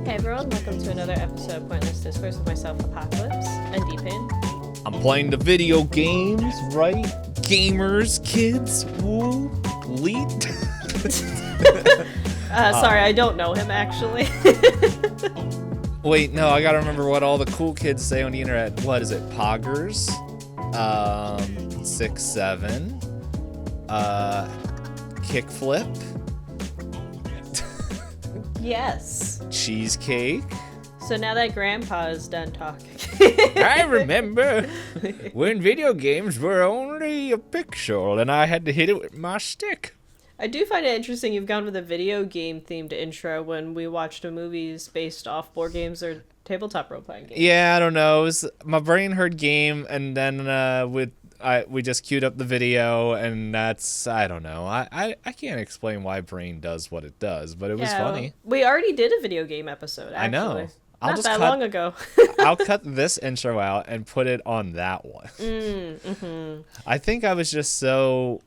Hey everyone, welcome to another episode of Pointless Discourse with myself, Hoppocalypse, and Itisdpayne. I'm playing the video games, right? Gamers, kids, woo, lead. Sorry, I don't know him actually. Wait, no, I gotta remember what all the cool kids say on the internet. What is it? Poggers, 6'7", kickflip, Yes. cheesecake. So now that Grandpa is done talking. I remember when video games were only a pixel and I had to hit it with my stick. I do find it interesting you've gone with a video game themed intro when we watched a movies based off board games or tabletop role-playing games. Yeah, I don't know. It was, my brain heard game, and then we just queued up the video, and that's, I don't know. I can't explain why brain does what it does, but it was funny. We already did a video game episode, actually. I know. Not that long ago. I'll cut this intro out and put it on that one. Mm-hmm. I think I was just so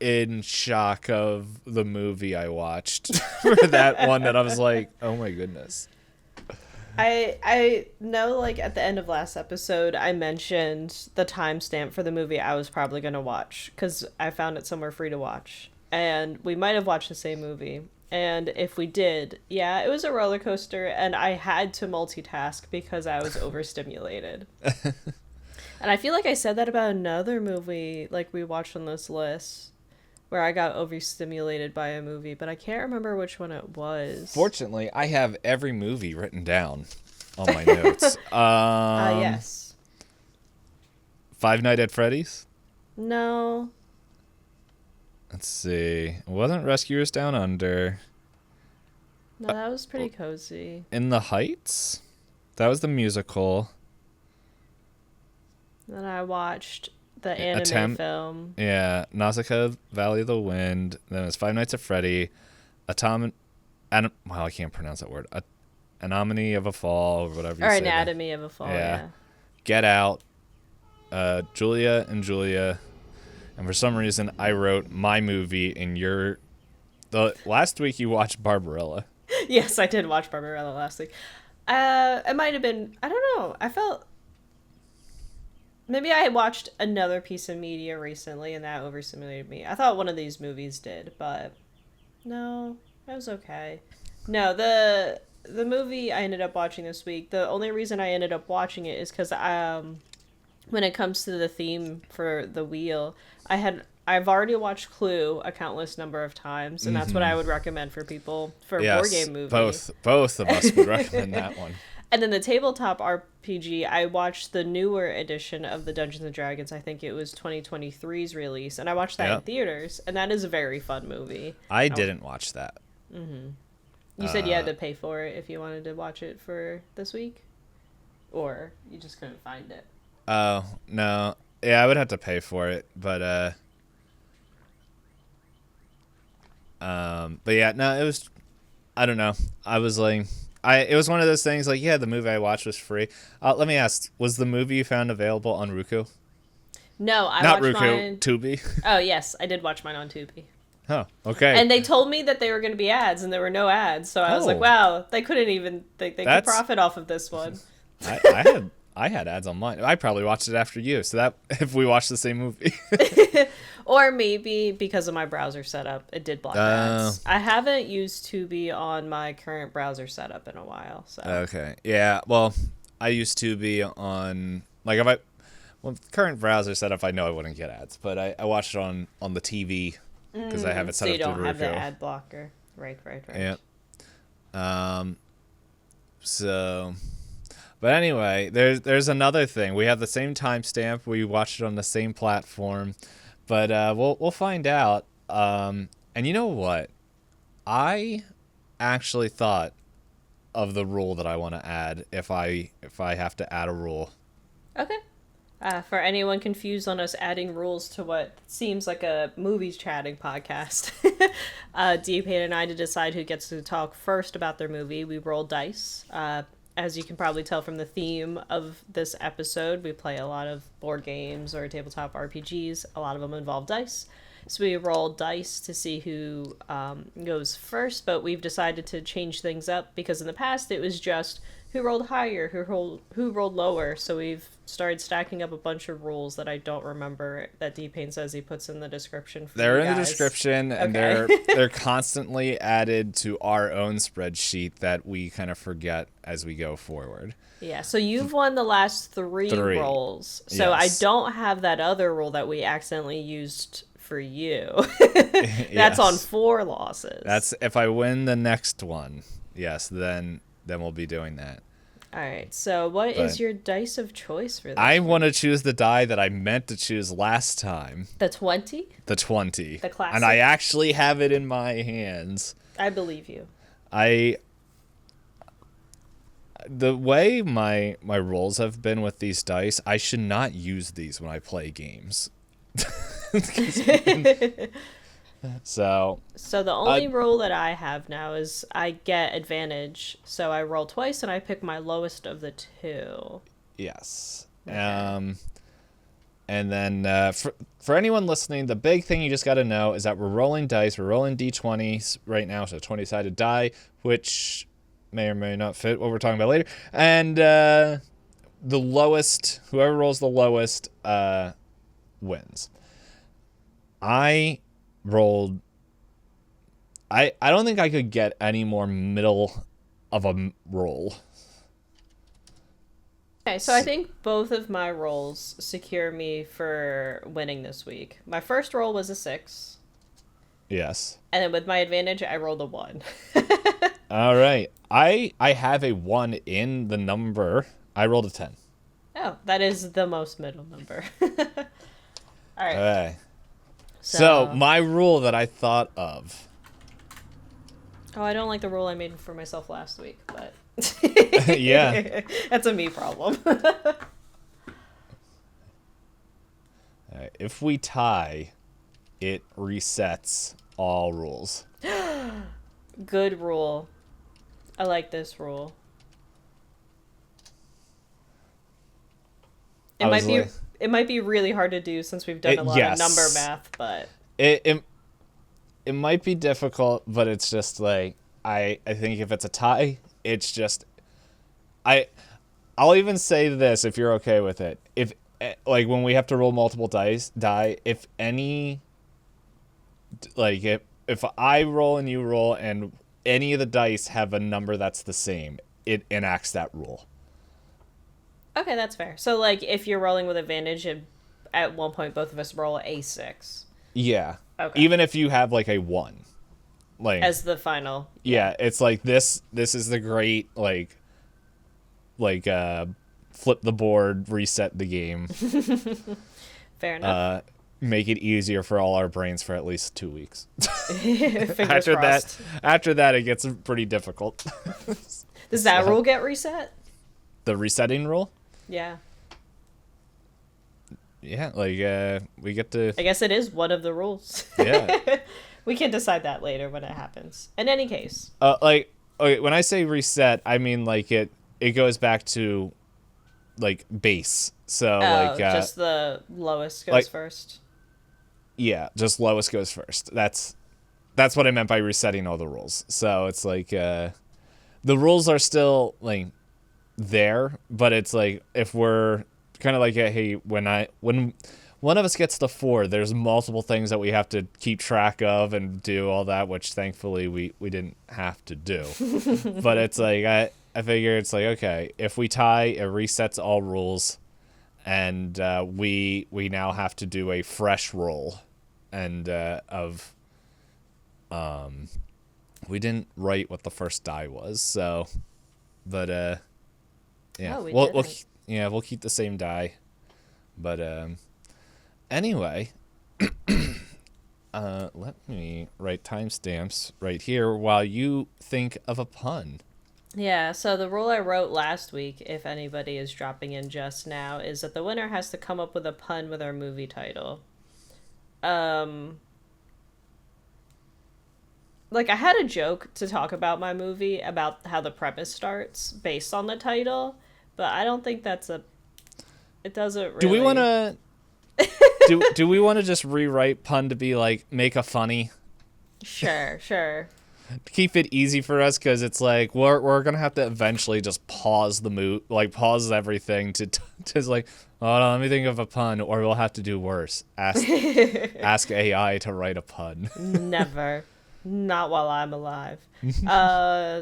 in shock of the movie I watched for that one that I was like, oh my goodness. I know, like, at the end of last episode, I mentioned the timestamp for the movie I was probably going to watch, because I found it somewhere free to watch. And we might have watched the same movie. And if we did, yeah, it was a roller coaster, and I had to multitask because I was overstimulated. And I feel like I said that about another movie, like, we watched on this list, where I got overstimulated by a movie, but I can't remember which one it was. Fortunately, I have every movie written down on my notes. Yes. Five Nights at Freddy's? No. Let's see. It wasn't Rescuers Down Under. No, that was pretty cozy. In the Heights? That was the musical. Then I watched the anime film. Yeah, Nausicaa, Valley of the Wind. Then it's Five Nights at Freddy. I can't pronounce that word. Anatomy of a Fall, or whatever you say. Or Anatomy of a Fall, yeah. Get Out. Julia and Julia. And for some reason, I wrote my movie in your... Last week you watched Barbarella. Yes, I did watch Barbarella last week. It might have been... I don't know. I felt... Maybe I watched another piece of media recently and that overstimulated me. I thought one of these movies did, but... No, it was okay. No, the movie I ended up watching this week, the only reason I ended up watching it is because when it comes to the theme for the wheel, I've already watched Clue a countless number of times, and that's what I would recommend for people for a board game movie. Both of us would recommend that one. And then the tabletop RPG, I watched the newer edition of the Dungeons and Dragons. I think it was 2023's release, and I watched that in theaters, and that is a very fun movie. I didn't watch that. Mm-hmm. You said you had to pay for it if you wanted to watch it for this week, or you just couldn't find it. Oh, no. Yeah, I would have to pay for it, but yeah, no, it was, I don't know. I was like, it was one of those things like, yeah, the movie I watched was free. Let me ask, was the movie you found available on Roku? No, Not watched Roku, mine... Tubi. Oh, yes, I did watch mine on Tubi. Oh, okay. And they told me that there were going to be ads, and there were no ads, so I was like, wow, they couldn't even, they could profit off of this one. I had ads on mine. I probably watched it after you, so that if we watched the same movie. Or maybe because of my browser setup, it did block ads. I haven't used Tubi on my current browser setup in a while. So. Okay. Yeah, well, I used Tubi on, like, current browser setup, I know I wouldn't get ads, but I watched it on the TV because I have it set up to Roku. So you don't have the ad blocker. Right. Yeah. So... But anyway, there's another thing. We have the same timestamp. We watched it on the same platform, but we'll find out. And you know what? I actually thought of the rule that I want to add if I have to add a rule. Okay. For anyone confused on us adding rules to what seems like a movies chatting podcast, Itisdpayne and I to decide who gets to talk first about their movie. We roll dice. As you can probably tell from the theme of this episode, we play a lot of board games or tabletop RPGs. A lot of them involve dice. So we roll dice to see who goes first, but we've decided to change things up because in the past it was just who rolled higher, who rolled lower. So we've started stacking up a bunch of rules that I don't remember that Dpayne says he puts in the description for They're you in the guys. description, and Okay. they're constantly added to our own spreadsheet that we kind of forget as we go forward. Yeah, so you've won the last three Three. rolls. So I Yes. don't have that other rule that we accidentally used for you. That's on Yes. 4 losses. That's if I win the next one. Yes, then we'll be doing that. All right. So what is But your dice of choice for this? I want to choose the die that I meant to choose last time, The 20? the 20. The classic. And I actually have it in my hands. I believe you. The way my rolls have been with these dice, I should not use these when I play games. So, So the only rule that I have now is I get advantage. So I roll twice and I pick my lowest of the two. yes. Okay. And then for anyone listening, the big thing you just got to know is that we're rolling dice. We're rolling d20s right now, so 20-sided die, which may or may not fit what we're talking about later. And the lowest, whoever rolls the lowest, wins. I rolled. I don't think I could get any more middle of a roll. Okay, so I think both of my rolls secure me for winning this week. My first roll was a 6, Yes. and then with my advantage, I rolled a 1. All right. I have a 1 in the number. I rolled a 10. Oh, that is the most middle number. All right. Okay. So my rule that I thought of. Oh, I don't like the rule I made for myself last week, but Yeah. that's a me problem. If we tie, it resets all rules. Good rule. I like this rule. I was like- It might be really hard to do since we've done a lot yes. of number math, but It might be difficult, but it's just like I think if it's a tie, it's just I'll even say this if you're okay with it. If like when we have to roll multiple die, if any like if I roll and you roll and any of the dice have a number that's the same, it enacts that rule. okay, that's fair. So like if you're rolling with advantage and at one point both of us roll a 6 Yeah. Okay. Even if you have like a 1. Like as the final. yeah, it's like this is the great like flip the board, reset the game. Fair enough. Make it easier for all our brains for at least 2 weeks. Fingers after crossed. after that it gets pretty difficult. Does that so- rule get reset? The resetting rule? Yeah. Yeah, like we get to I guess it is one of the rules. yeah. We can decide that later when it happens. In any case. Like okay, when I say reset, I mean like it goes back to like base. So like just the lowest goes like- first. yeah, just lowest goes first. That's what I meant by resetting all the rules. So it's like the rules are still like there, but it's like if we're kind of like hey, when one of us gets to 4, there's multiple things that we have to keep track of and do all that, which thankfully we didn't have to do. But it's like I figure it's like okay, if we tie, it resets all rules, and we now have to do a fresh roll, and we didn't write what the first die was, so but yeah, Oh, we we'll didn't. we'll keep the same die, but anyway. Let me write timestamps right here while you think of a pun. Yeah, so the rule I wrote last week, if anybody is dropping in just now, is that the winner has to come up with a pun with our movie title. Like, I had a joke to talk about my movie, about how the premise starts based on the title, but I don't think that's it doesn't really... Do we want to do we want to just rewrite pun to be like make a funny? Sure. Keep it easy for us, because it's like we're gonna have to eventually just pause the pause everything to just like, oh no, let me think of a pun, or we'll have to do worse. Ask AI to write a pun. Never. Not while I'm alive.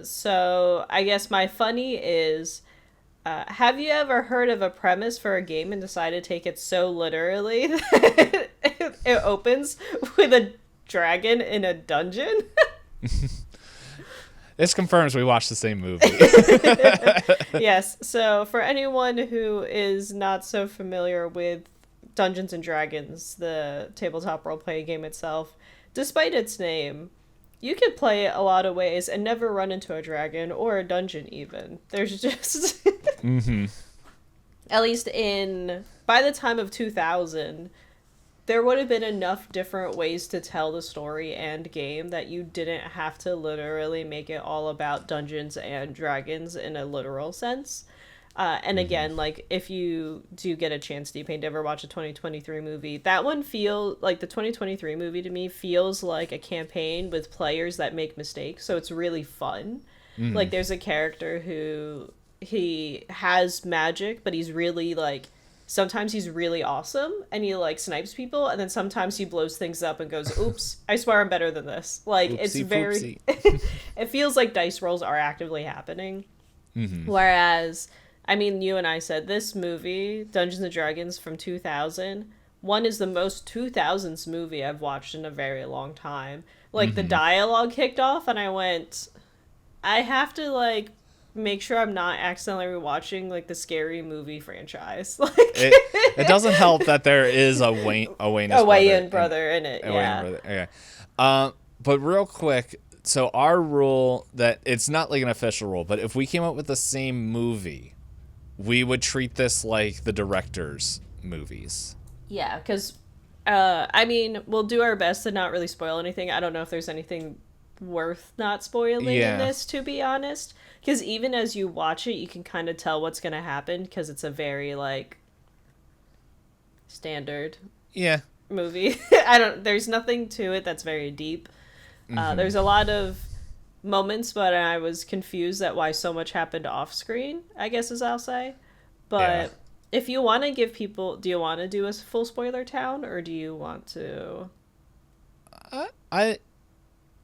So I guess my funny is, have you ever heard of a premise for a game and decided to take it so literally that it opens with a dragon in a dungeon? This confirms we watched the same movie. Yes. So for anyone who is not so familiar with Dungeons and Dragons, the tabletop role-playing game itself, despite its name, you could play it a lot of ways and never run into a dragon or a dungeon even. There's just... At least by the time of 2000, there would have been enough different ways to tell the story and game that you didn't have to literally make it all about Dungeons and Dragons in a literal sense. And again, like, if you do get a chance, Dpayne, to ever watch a 2023 movie, that one the 2023 movie to me feels like a campaign with players that make mistakes, so it's really fun. Like, there's a character who, he has magic, but he's really, like, sometimes he's really awesome, and he, like, snipes people, and then sometimes he blows things up and goes, oops, I swear I'm better than this. Like, it's very... It feels like dice rolls are actively happening. Whereas... I mean, you and I said this movie, Dungeons & Dragons from 2000, one is the most 2000s movie I've watched in a very long time. Like, the dialogue kicked off, and I went, I have to, like, make sure I'm not accidentally rewatching, like, the Scary Movie franchise. Like, it doesn't help that there is a Wayne brother in it, yeah. Okay. But real quick, so our rule, that it's not like an official rule, but if we came up with the same movie, we would treat this like the director's movies. Yeah, because, I mean, we'll do our best to not really spoil anything. I don't know if there's anything worth not spoiling in this, to be honest. Because even as you watch it, you can kind of tell what's going to happen, because it's a very, like, standard movie. There's nothing to it that's very deep. There's a lot of moments, but I was confused at why so much happened off screen, I guess, as I'll say. But if you want to give people, do you want to do a full spoiler town, or do you want to? I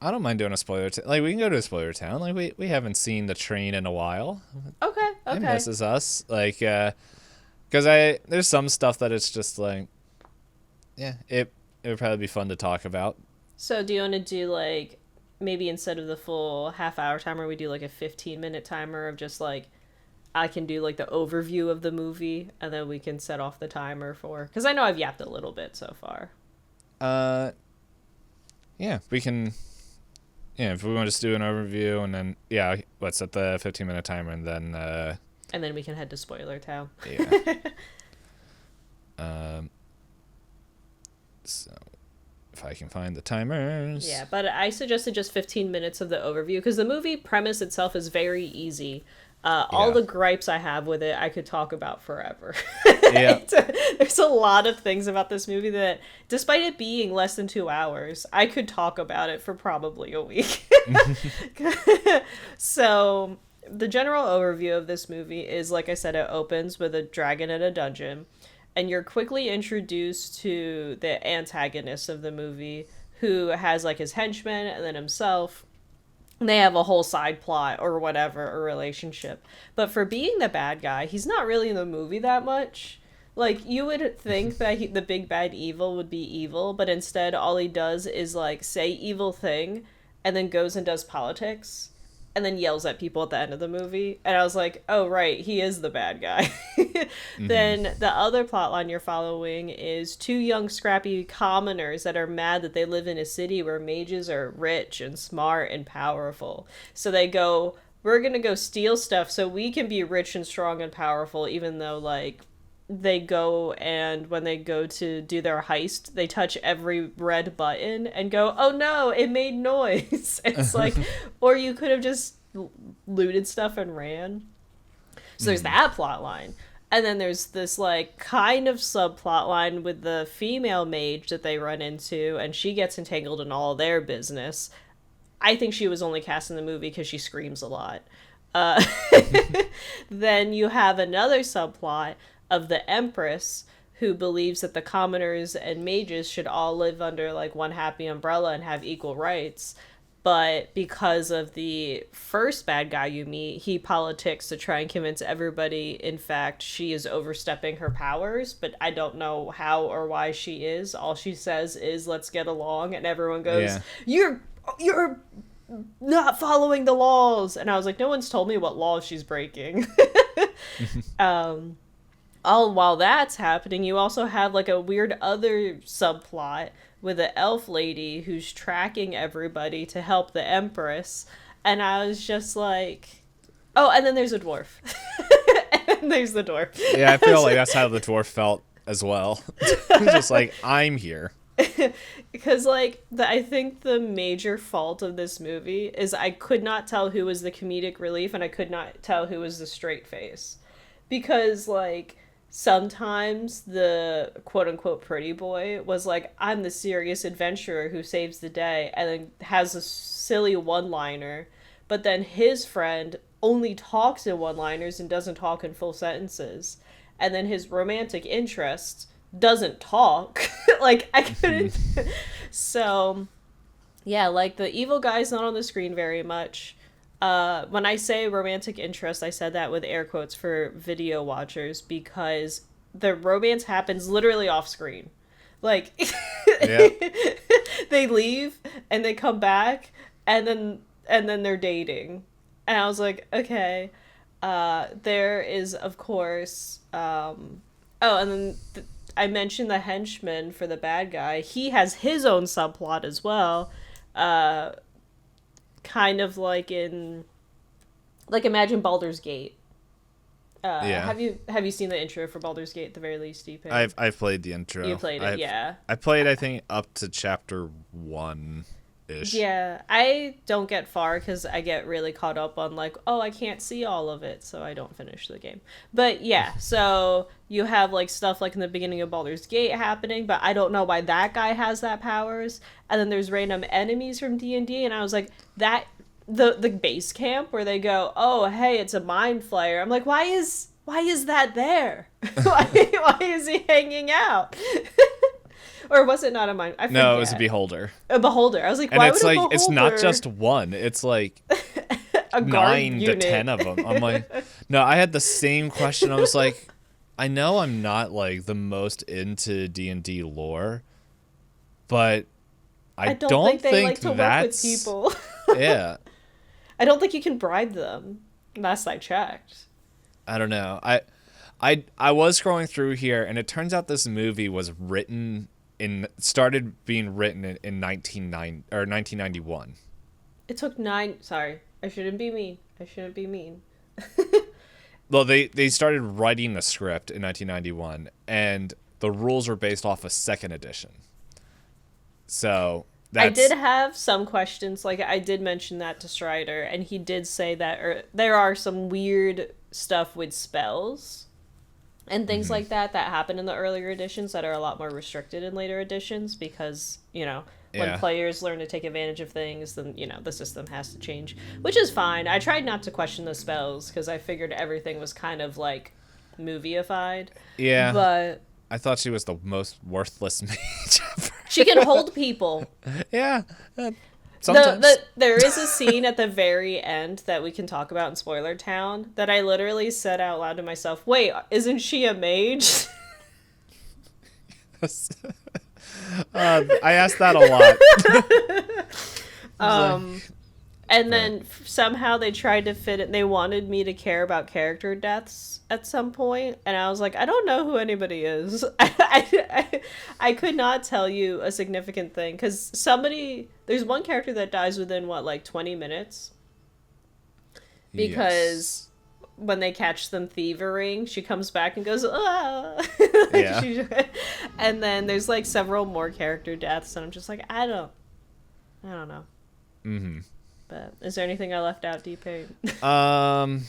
don't mind doing a spoiler town. Like, we can go to a spoiler town. Like, we haven't seen the train in a while. Okay. It misses us. Like, because there's some stuff that it's just like, it would probably be fun to talk about. So do you want to do, like, maybe instead of the full half-hour timer, we do, like, a 15-minute timer of just, like, I can do, like, the overview of the movie, and then we can set off the timer for... Because I know I've yapped a little bit so far. Yeah, we can... Yeah, if we want to just do an overview, and then, let's set the 15-minute timer, and then... And then we can head to Spoiler Town. Yeah. So... If I can find the timers. Yeah, but I suggested just 15 minutes of the overview, because the movie premise itself is very easy. All the gripes I have with it, I could talk about forever. Yeah. There's a lot of things about this movie that, despite it being less than 2 hours, I could talk about it for probably a week. So, the general overview of this movie is, like I said, it opens with a dragon in a dungeon. And you're quickly introduced to the antagonist of the movie, who has, like, his henchmen and then himself. And they have a whole side plot or whatever, a relationship. But for being the bad guy, he's not really in the movie that much. Like, you would think that the big bad evil would be evil, but instead all he does is, like, say evil thing, and then goes and does politics, and then yells at people at the end of the movie. And I was like, oh, right, he is the bad guy. Then the other plotline you're following is two young, scrappy commoners that are mad that they live in a city where mages are rich and smart and powerful. So they go, we're gonna go steal stuff so we can be rich and strong and powerful, even though, like, they go, and when they go to do their heist, they touch every red button and go, oh no, it made noise. It's like, or you could have just looted stuff and ran. So there's that plot line. And then there's this like kind of subplot line with the female mage that they run into, and she gets entangled in all their business. I think she was only cast in the movie because she screams a lot. Uh, then you have another subplot of the Empress who believes that the commoners and mages should all live under like one happy umbrella and have equal rights. But because of the first bad guy you meet, he politics to try and convince everybody, in fact, she is overstepping her powers, but I don't know how or why she is. All she says is, let's get along, and everyone goes, Yeah. You're not following the laws. And I was like, no one's told me what laws she's breaking. All while that's happening, you also have like a weird other subplot with an elf lady who's tracking everybody to help the Empress. And I was just like, oh, and then there's a dwarf. And there's the dwarf. Yeah, I feel like that's how the dwarf felt as well. He's just like, I'm here. Because like I think the major fault of this movie is I could not tell who was the comedic relief and I could not tell who was the straight face. Because like sometimes the quote unquote pretty boy was like, I'm the serious adventurer who saves the day, and then has a silly one-liner, but then his friend only talks in one-liners and doesn't talk in full sentences, and then his romantic interest doesn't talk. Like I couldn't. So yeah, like the evil guy's not on the screen very much. When I say romantic interest, I said that with air quotes for video watchers because the romance happens literally off screen. Like Yeah. they leave and they come back and then they're dating. And I was like, okay. There is of course and then I mentioned the henchman for the bad guy. He has his own subplot as well. Kind of like in, like imagine Baldur's Gate. Yeah. Have you seen the intro for Baldur's Gate at the very least, Deep? I've played the intro. You played it, yeah. I played, I think, up to chapter 1-ish. Yeah, I don't get far because I get really caught up on like, oh, I can't see all of it, so I don't finish the game. But yeah, so you have like stuff like in the beginning of Baldur's Gate happening, but I don't know why that guy has that powers. And then there's random enemies from D&D, and I was like, that the base camp where they go, oh hey, it's a mind flayer. I'm like, why is that there? why is he hanging out? Or was it not a mind? I forget. No, it was a beholder. A beholder. I was like, And why it's would a like, beholder... it's not just one. It's like a 9 unit. to 10 of them. I'm like, no, I had the same question. I was like, I know I'm not like the most into D&D lore, but I don't think they think like to that's... work with people. Yeah. I don't think you can bribe them. Last I checked. I don't know. I was scrolling through here, and it turns out this movie was started being written in 1991. It took 9... Sorry. I shouldn't be mean. Well, they started writing the script in 1991, and the rules were based off a second edition. So I did have some questions. Like, I did mention that to Strider, and he did say that there are some weird stuff with spells and things like that happen in the earlier editions that are a lot more restricted in later editions because, you know, when players learn to take advantage of things, then, you know, the system has to change, which is fine. I tried not to question the spells because I figured everything was kind of, like, movie-ified. Yeah. But I thought she was the most worthless mage ever. She can hold people. Yeah. Sometimes. There is a scene at the very end that we can talk about in Spoiler Town that I literally said out loud to myself, wait, isn't she a mage? I asked that a lot. And then somehow they tried to fit it. They wanted me to care about character deaths at some point, and I was like, I don't know who anybody is. I could not tell you a significant thing because there's one character that dies within what, like 20 minutes, because when they catch them thieving, she comes back and goes, ah. Yeah. And then there's like several more character deaths, and I'm just like, I don't know. Mm-hmm. But is there anything I left out, Itisdpayne?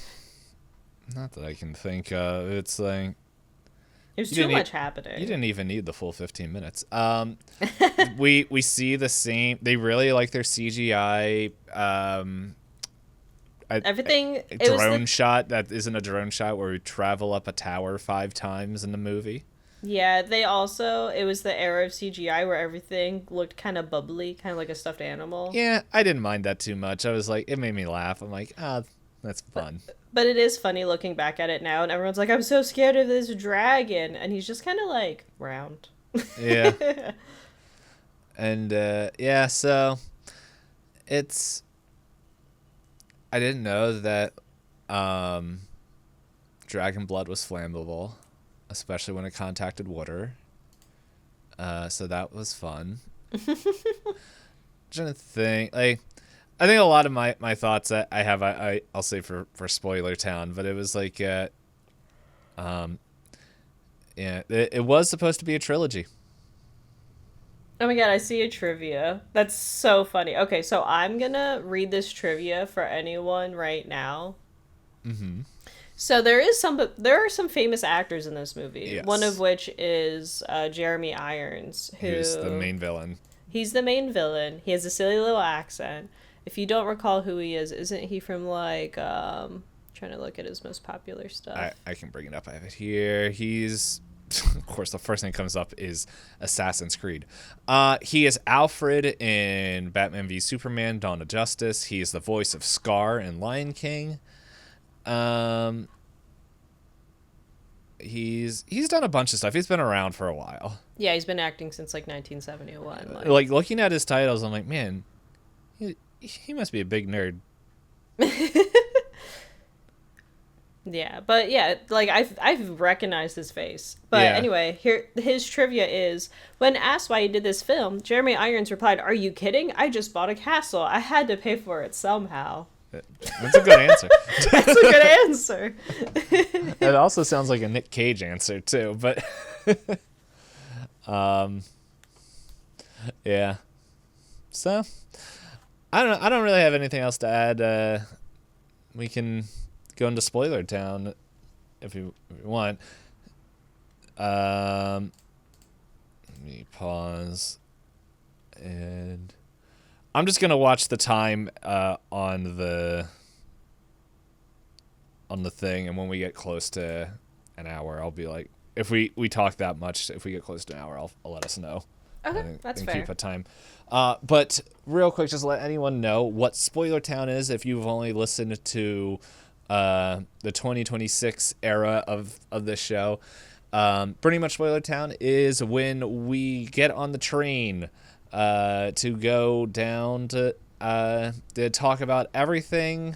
Not that I can think of. It's like There's you too didn't much you happening. didn't even need the full 15 minutes. We see the same. They really like their CGI. Everything. A It was the drone shot that isn't a drone shot where we travel up a tower 5 times in the movie. Yeah, they also, it was the era of CGI where everything looked kind of bubbly, kind of like a stuffed animal. Yeah, I didn't mind that too much. I was like, it made me laugh. I'm like, ah, that's But fun. but it is funny looking back at it now, and everyone's like, "I'm so scared of this dragon," and he's just kind of like round. Yeah, and yeah, so it's. I didn't know that um, dragon blood was flammable, especially when it contacted water. So that was fun. Trying to think, like, I think a lot of my thoughts that I have, I'll say for Spoiler Town, but it was like, um, yeah, it was supposed to be a trilogy. Oh my god, I see a trivia. That's so funny. Okay, so I'm gonna read this trivia for anyone right now. Mm-hmm. So there are some famous actors in this movie. One of Yes, which is Jeremy Irons, who's the who main villain? he's the main villain. He has a silly little accent. If you don't recall who he is, isn't he from like trying to look at his most popular stuff? I can bring it up. I have it here. He's of course the first thing that comes up is Assassin's Creed. He is Alfred in Batman v Superman: Dawn of Justice. He is the voice of Scar in Lion King. Um, he's done a bunch of stuff. He's been around for a while. Yeah, he's been acting since like 1971. Like looking at his titles, I'm like, man, he must be a big nerd. Yeah, but yeah, like I've recognized his face. But Yeah. anyway, here his trivia is when asked why he did this film, Jeremy Irons replied, "Are you kidding? I just bought a castle. I had to pay for it somehow." That's a good answer. That's a good answer. It also sounds like a Nick Cage answer too, but um, yeah. So I don't really have anything else to add. We can go into Spoiler Town if you want. Let me pause, and I'm just gonna watch the time on the thing, and when we get close to an hour, I'll be like, if we talk that much, if we get close to an hour, I'll let us know. Okay, that's And fair. keep a time. But real quick, just let anyone know what Spoiler Town is if you've only listened to the 2026 era of this show. Pretty much Spoiler Town is when we get on the train to go down to talk about everything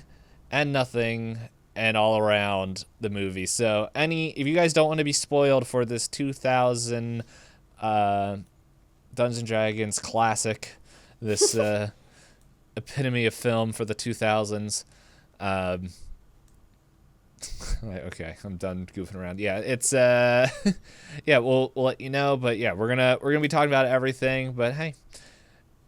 and nothing and all around the movie. So if you guys don't want to be spoiled for this 2000 Dungeons and Dragons classic, this epitome of film for the 2000s. Okay, I'm done goofing around. Yeah, it's yeah, we'll let you know, but yeah, we're gonna be talking about everything. But hey,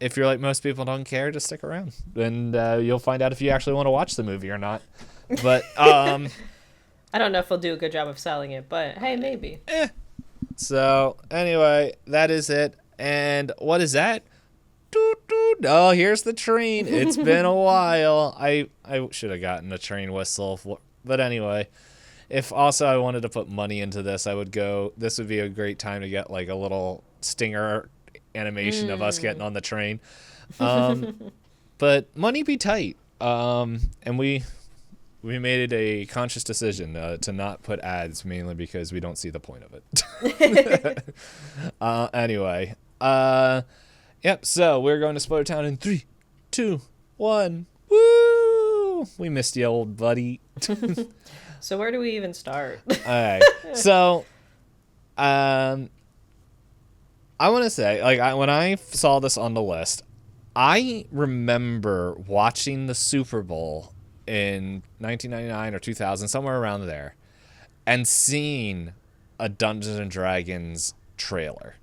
if you're like most people don't care, just stick around, and you'll find out if you actually want to watch the movie or not. But I don't know if we'll do a good job of selling it, but hey, maybe. So anyway, that is it. And what is that? Doot, doot. Oh, here's the train. It's been a while. I should have gotten a train whistle. But anyway, if also I wanted to put money into this, I would go. This would be a great time to get like a little stinger animation of us getting on the train. But money be tight. And we made it a conscious decision to not put ads, mainly because we don't see the point of it. Anyway, yep. So we're going to Spoiler Town in 3, 2, 1. Woo! We missed you, old buddy. So where do we even start? All right. So, I want to say, like, when I saw this on the list, I remember watching the Super Bowl in 1999 or 2000, somewhere around there, and seeing a Dungeons and Dragons trailer.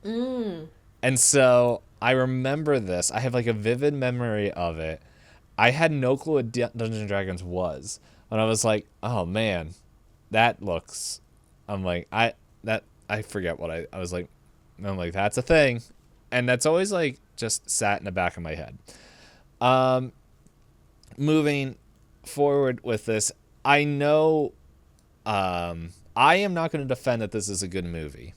And so I remember this. I have like a vivid memory of it. I had no clue what Dungeons and Dragons was. And I was like, oh man, that looks. I'm like, I forget what I was like. I'm like, that's a thing, and that's always like just sat in the back of my head. Um, moving forward with this, I know. I am not going to defend that this is a good movie.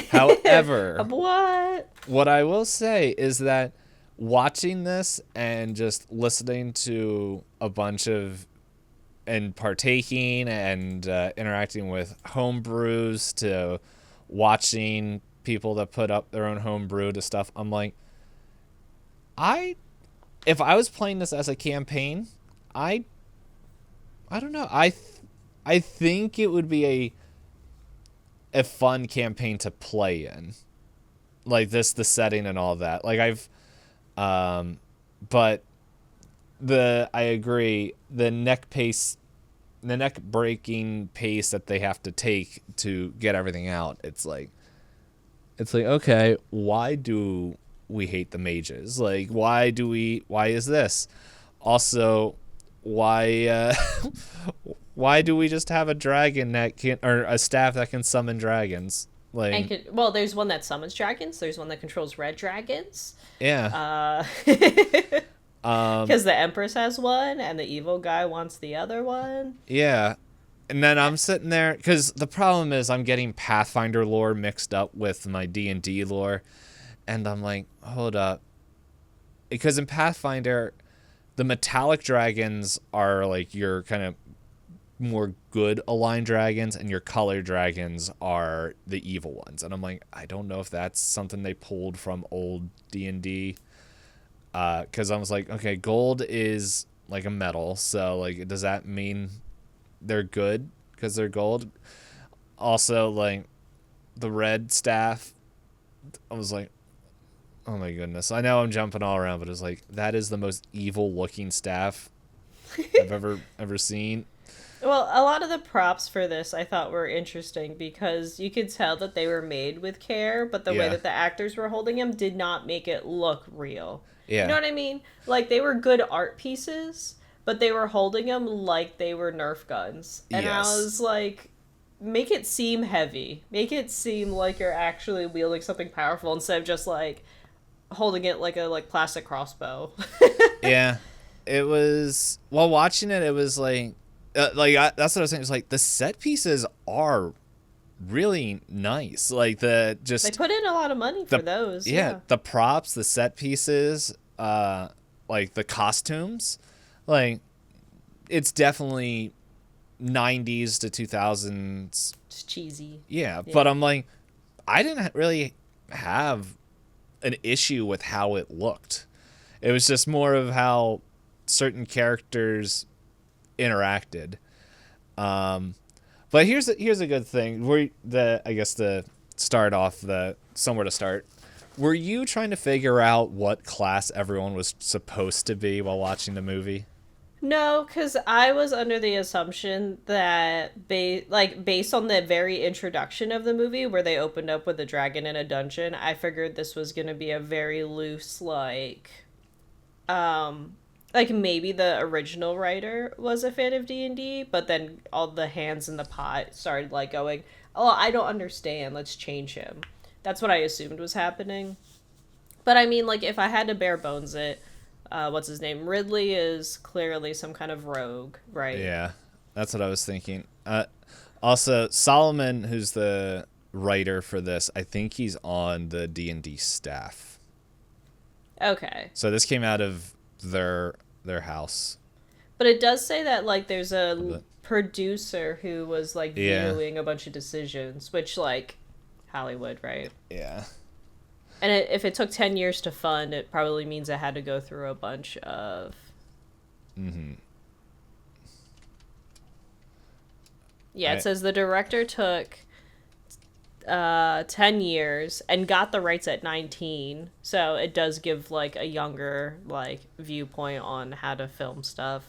However, What? what I will say is that watching this and just listening to a bunch of and partaking and interacting with homebrews to watching people that put up their own homebrew to stuff, I'm like, I if I was playing this as a campaign, I I don't know. I think it would be a fun campaign to play in. Like this, the setting and all that. Like but I agree. The neck breaking pace that they have to take to get everything out. It's like okay, why do we hate the mages? Like why is this? Also, why why do we just have a dragon that can or a staff that can summon dragons? And Like well, there's one that summons dragons. There's one that controls red dragons. yeah. Because the Empress has one, and the evil guy wants the other one. Yeah. And then I'm sitting there because the problem is I'm getting Pathfinder lore mixed up with my D&D lore, and I'm like, hold up, because in Pathfinder, the metallic dragons are like your kind of more good aligned dragons, and your color dragons are the evil ones. And I'm like, I don't know if that's something they pulled from old D&D, because I was like, okay, gold is like a metal, so like, does that mean they're good because they're gold? Also, like the red staff, I was like, oh my goodness. I know I'm jumping all around, but it's like that is the most evil looking staff I've ever seen. Well, a lot of the props for this I thought were interesting because you could tell that they were made with care, but the way Yeah. that the actors were holding them did not make it look real. You know Yeah. what I mean? Like they were good art pieces, but they were holding them like they were Nerf guns. And I Yes. was like, make it seem heavy. Make it seem like you're actually wielding something powerful instead of just like holding it like a plastic crossbow. Yeah. It was while watching it. It was that's what I was saying. It's like the set pieces are really nice. Like They put in a lot of money for those. Yeah. the props, the set pieces, like the costumes, like it's definitely 90s to 2000s. It's cheesy. Yeah, Yeah. but I'm like, I didn't really have an issue with how it looked. It was just more of how certain characters interacted. But here's a good thing. I guess to start off the somewhere to start. Were you trying to figure out what class everyone was supposed to be while watching the movie? No, because I was under the assumption that based on the very introduction of the movie where they opened up with a dragon in a dungeon, I figured this was gonna be a very loose like maybe the original writer was a fan of D&D, but then all the hands in the pot started like going, "Oh, I don't understand. Let's change him." That's what I assumed was happening. But I mean, like if I had to bare bones it, what's his name? Ridley is clearly some kind of rogue, right? Yeah, that's what I was thinking. Also, Solomon, who's the writer for this, I think he's on the D&D staff. Okay. So this came out of their house. But it does say that like there's a But- producer who was like Yeah. viewing a bunch of decisions, which like Hollywood, right? Yeah. And if it took 10 years to fund, it probably means it had to go through a bunch of. Mm-hmm. Yeah, it says the director took 10 years and got the rights at 19. So it does give like a younger like viewpoint on how to film stuff.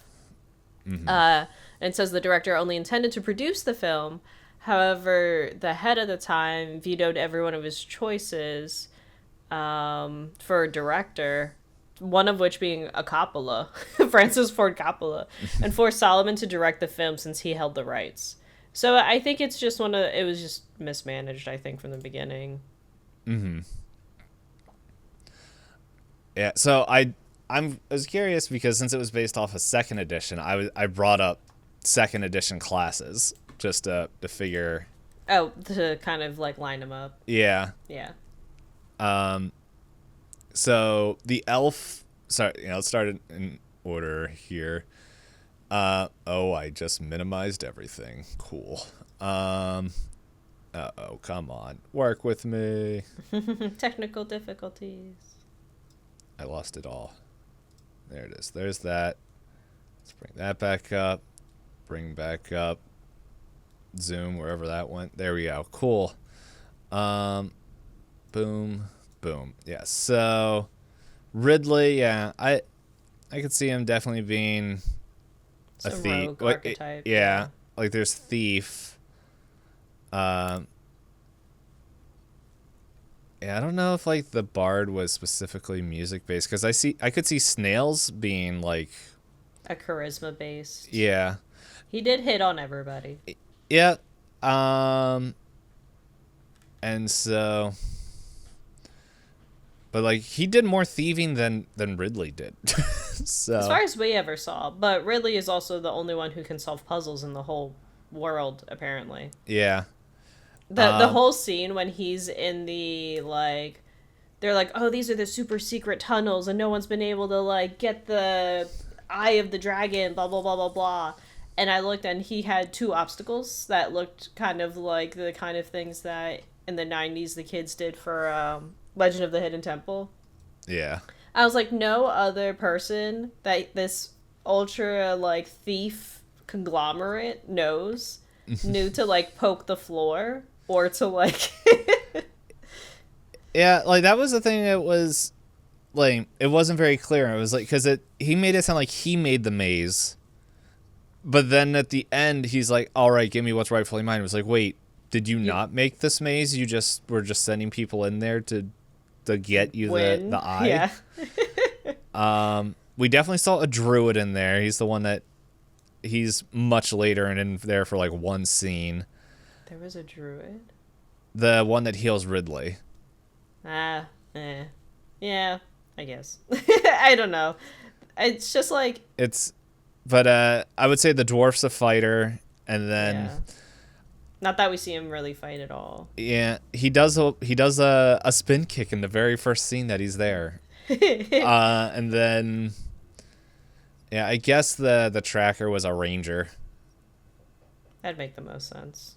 Mm-hmm. And it says the director only intended to produce the film. However, the head at the time vetoed every one of his choices for a director one of which being a Coppola, Francis Ford Coppola, and forced Solomon to direct the film since he held the rights. So I think it's just it was just mismanaged, I think, from the beginning. Mm-hmm. Yeah, so I was curious because since it was based off of second edition, I brought up second edition classes just to figure. Oh, to kind of like line them up. Yeah. Yeah. So the elf. Sorry, let's start in order here. I just minimized everything. Cool. Come on, work with me. Technical difficulties. I lost it all. There it is. There's that. Let's bring that back up. Bring back up. Zoom wherever that went. There we go. Cool. Boom. Boom. Yeah. So Ridley, yeah, I could see him definitely being a Some thief. rogue archetype. Yeah. Like there's thief. Yeah, I don't know if like the bard was specifically music based because I could see snails being like A charisma based. yeah. He did hit on everybody. Yeah. And so but like he did more thieving than Ridley did. So As far as we ever saw. But Ridley is also the only one who can solve puzzles in the whole world, apparently. yeah. The whole scene when he's in the, like, they're like, oh, these are the super secret tunnels and no one's been able to, like, get the eye of the dragon, blah, blah, blah, blah, blah. And I looked and he had 2 obstacles that looked kind of like the kind of things that in the 90s the kids did for Legend of the Hidden Temple. Yeah. I was like, no other person that this ultra, like, thief conglomerate knew to, like, poke the floor or to, like... Yeah, like that was the thing that was like it wasn't very clear. It was like because he made it sound like he made the maze, but then at the end he's like, "All right, give me what's rightfully mine." It was like, "Wait, did you not make this maze? You just were just sending people in there to get you the eye." Yeah. We definitely saw a druid in there. He's the one that he's much later and in there for like one scene. There was a druid? The one that heals Ridley. Yeah, I guess. I don't know. It's just like... But I would say the dwarf's a fighter, and then... Yeah. Not that we see him really fight at all. Yeah, he does a spin kick in the very first scene that he's there. And then... Yeah, I guess the tracker was a ranger. That'd make the most sense.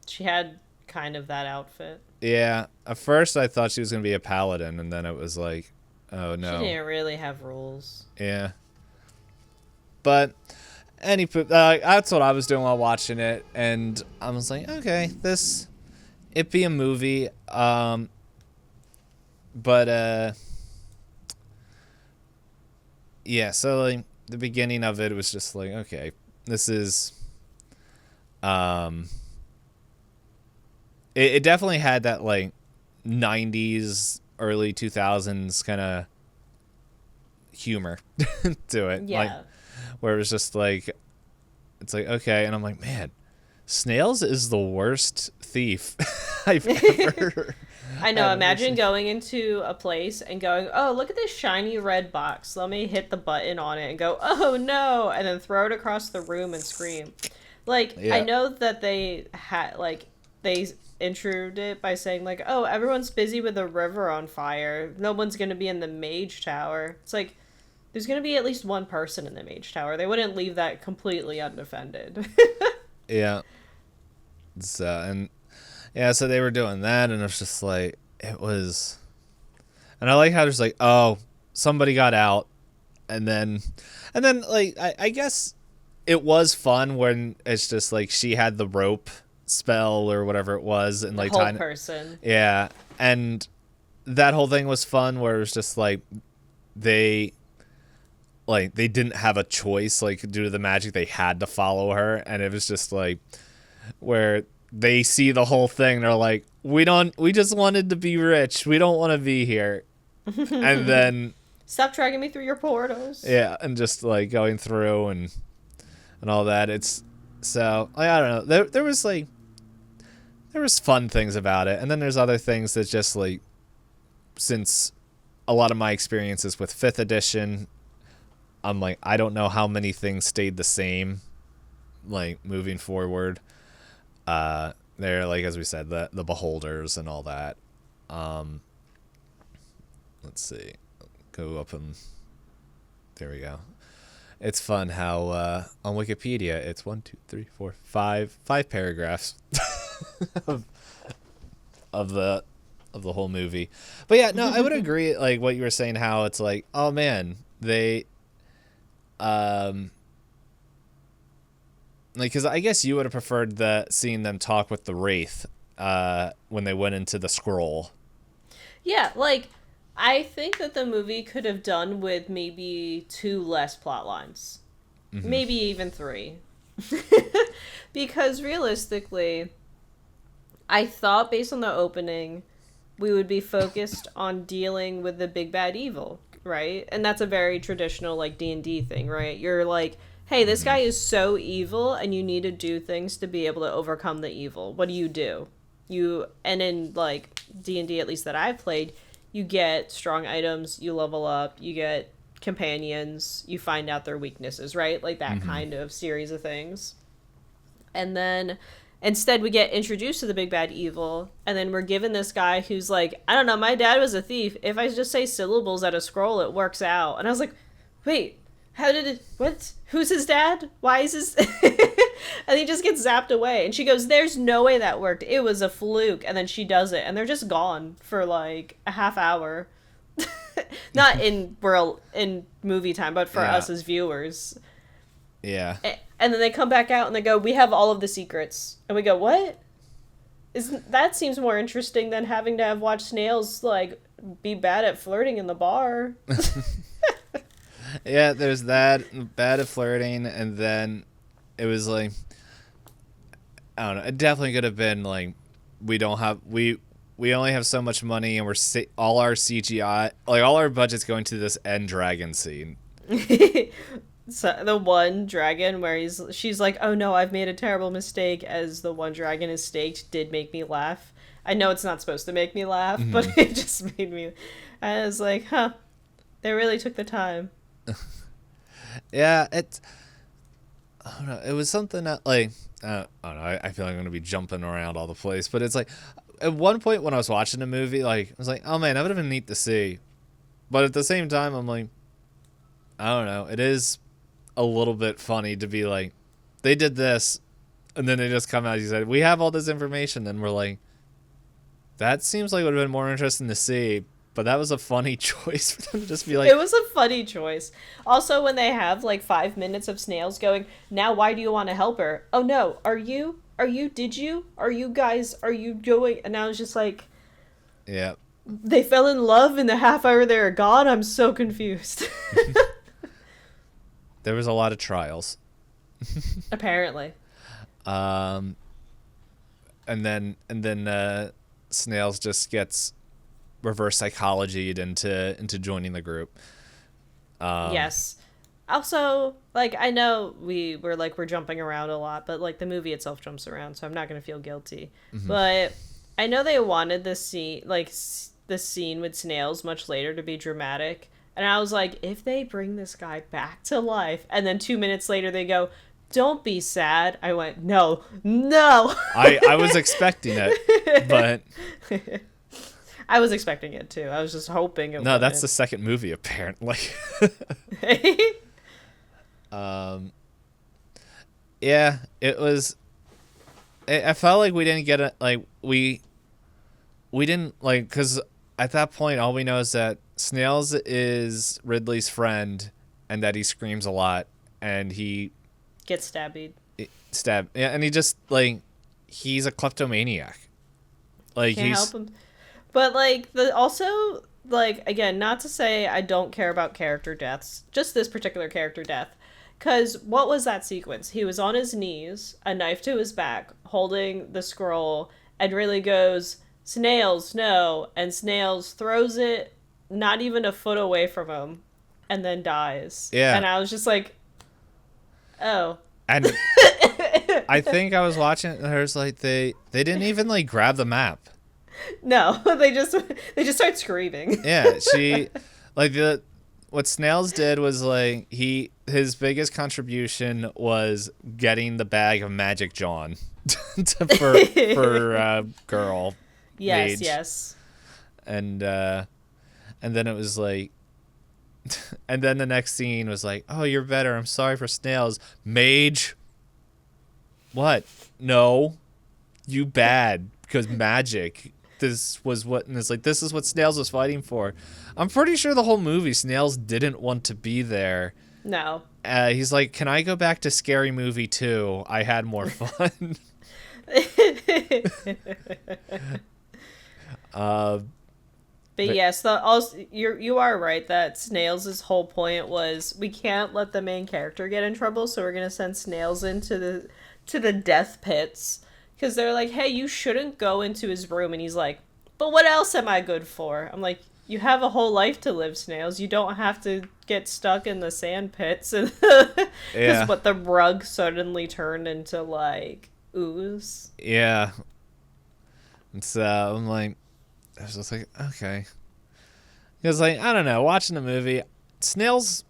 She had kind of that outfit. Yeah, at first I thought she was going to be a paladin, and then it was like, oh no. She didn't really have rules. Yeah. But, that's what I was doing while watching it, and I was like, okay, it'd be a movie, but, yeah, so, like, the beginning of it was just like, okay, this is, It definitely had that, like, 90s, early 2000s kind of humor to it. Yeah. Like, where it was just, like, it's like, okay. And I'm like, man, Snails is the worst thief I've ever... I know, imagine going into a place and going, oh, look at this shiny red box. Let me hit the button on it and go, oh, no, and then throw it across the room and scream. Like, Yeah. I know that they had, like, they introed it by saying, like, oh, everyone's busy with the river on fire. No one's going to be in the mage tower. It's like, there's going to be at least one person in the mage tower. They wouldn't leave that completely undefended. Yeah. So they were doing that, and it was just like, it was... And I like how there's like, oh, somebody got out, and then like, I guess it was fun when it's just like she had the rope spell or whatever it was, and like... The whole person. Yeah, and that whole thing was fun where it was just like, they didn't have a choice, like, due to the magic, they had to follow her, and it was just like, where they see the whole thing, they're like, we just wanted to be rich, we don't want to be here. And then Stop dragging me through your portals. Yeah, and just like going through and all that. It's so like, I don't know. There was like there was fun things about it, and then there's other things that just like since a lot of my experiences with 5th edition, I'm like I don't know how many things stayed the same like moving forward. They're like as we said the beholders and all that. Let's see. Go up and there we go. It's fun how on Wikipedia it's 5 paragraphs of, of the whole movie. But yeah, no, I would agree like what you were saying how it's like, oh man, they like cuz I guess you would have preferred seeing them talk with the Wraith when they went into the scroll. Yeah, like I think that the movie could have done with maybe 2 less plot lines. Mm-hmm. Maybe even 3. Because realistically, I thought based on the opening, we would be focused on dealing with the big bad evil, right? And that's a very traditional like D&D thing, right? You're like, hey, this guy is so evil and you need to do things to be able to overcome the evil. What do? And in like D&D, at least that I've played, you get strong items, you level up, you get companions, you find out their weaknesses, right? Like that kind of series of things. And then instead we get introduced to the big bad evil, and then we're given this guy who's like, I don't know, my dad was a thief. If I just say syllables at a scroll, it works out. And I was like, wait, how did it, what? Who's his dad? Why is his... And he just gets zapped away. And she goes, there's no way that worked. It was a fluke. And then she does it. And they're just gone for like a half hour. Not in movie time, but for us as viewers. Yeah. And then they come back out and they go, we have all of the secrets. And we go, what? That seems more interesting than having to have watched Snails like be bad at flirting in the bar. Yeah, there's that, bad at flirting, and then it was like, I don't know, it definitely could have been like, we only have so much money, and all our CGI, like all our budget's going to this end dragon scene. So the one dragon where she's like, oh no, I've made a terrible mistake, as the one dragon is staked, did make me laugh. I know it's not supposed to make me laugh, but it just made me, I was like, huh, they really took the time. Yeah, I don't know, it was something that like, I don't know, I feel like I'm going to be jumping around all the place, but it's like, at one point when I was watching the movie, like, I was like, oh man, that would have been neat to see. But at the same time, I'm like, I don't know, it is a little bit funny to be like, they did this, and then they just come out, you said, we have all this information, and we're like, that seems like it would have been more interesting to see, but that was a funny choice for them to just be like... It was a funny choice. Also, when they have, like, 5 minutes of Snails going, now why do you want to help her? Oh, no. Are you? Did you? Are you guys? Are you doing? And I was just like... Yeah. They fell in love in the half hour they were gone? I'm so confused. There was a lot of trials. Apparently. And then Snails just gets reverse psychologied into joining the group. Yes. Also, like, I know we're jumping around a lot, but like the movie itself jumps around, so I'm not gonna feel guilty. But I know they wanted this scene, like the scene with Snails much later, to be dramatic, and I was like, if they bring this guy back to life, and then 2 minutes later they go, don't be sad, I went, no. I was expecting it, but I was expecting it too. I was just hoping it. No, that's the second movie apparently. Yeah, it was. I felt like we didn't get it. Like we didn't like, because at that point all we know is that Snails is Ridley's friend and that he screams a lot and he gets stabbed. Yeah, and he just like, he's a kleptomaniac. Like Can't help him. But like also like, again, not to say I don't care about character deaths, just this particular character death. Because what was that sequence? He was on his knees, a knife to his back, holding the scroll, and really goes, Snails, no. And Snails throws it not even a foot away from him and then dies. Yeah. And I was just like, oh. And I think I was watching it and there's like they didn't even like grab the map. No, they just start screaming. Yeah, she like what Snails did was like his biggest contribution was getting the bag of Magic John for girl. Yes, mage. yes. And then it was like and then the next scene was like, "Oh, you're better. I'm sorry for Snails. Mage." What? No. You bad because magic. This was what, and it's like, this is what Snails was fighting for. I'm pretty sure the whole movie Snails didn't want to be there. No. He's like, can I go back to Scary Movie 2? I had more fun. But yes, also you are right that Snails' whole point was we can't let the main character get in trouble, so we're gonna send Snails into the death pits. Because they're like, hey, you shouldn't go into his room. And he's like, but what else am I good for? I'm like, you have a whole life to live, Snails. You don't have to get stuck in the sand pits. Because what, the rug suddenly turned into, like, ooze? Yeah. And so I'm like, I was just like, okay. Because, like, I don't know, watching the movie, Snails,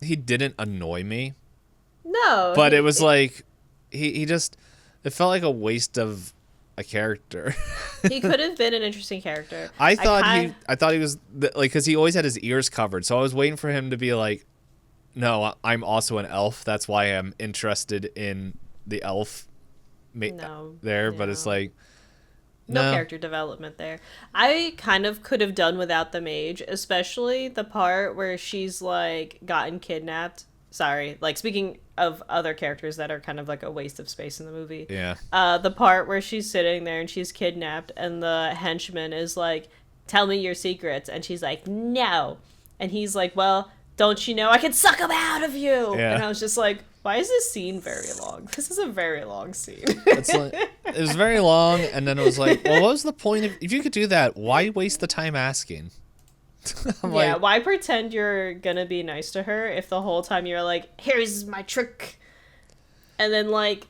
he didn't annoy me. No. But it was like, he just... It felt like a waste of a character. He could have been an interesting character. I thought he was like, because he always had his ears covered, so I was waiting for him to be like, "No, I'm also an elf. That's why I'm interested in the elf." There, but it's like no character development there. I kind of could have done without the mage, especially the part where she's like gotten kidnapped. Sorry, like speaking of other characters that are kind of like a waste of space in the movie. Yeah. The part where she's sitting there and she's kidnapped and the henchman is like, tell me your secrets. And she's like, no. And he's like, well, don't you know I can suck them out of you? Yeah. And I was just like, why is this scene very long? This is a very long scene. It's like, it was very long, and then it was like, well, what was the point of, if you could do that, why waste the time asking? Yeah, why pretend you're gonna be nice to her if the whole time you're like, here's my trick, and then like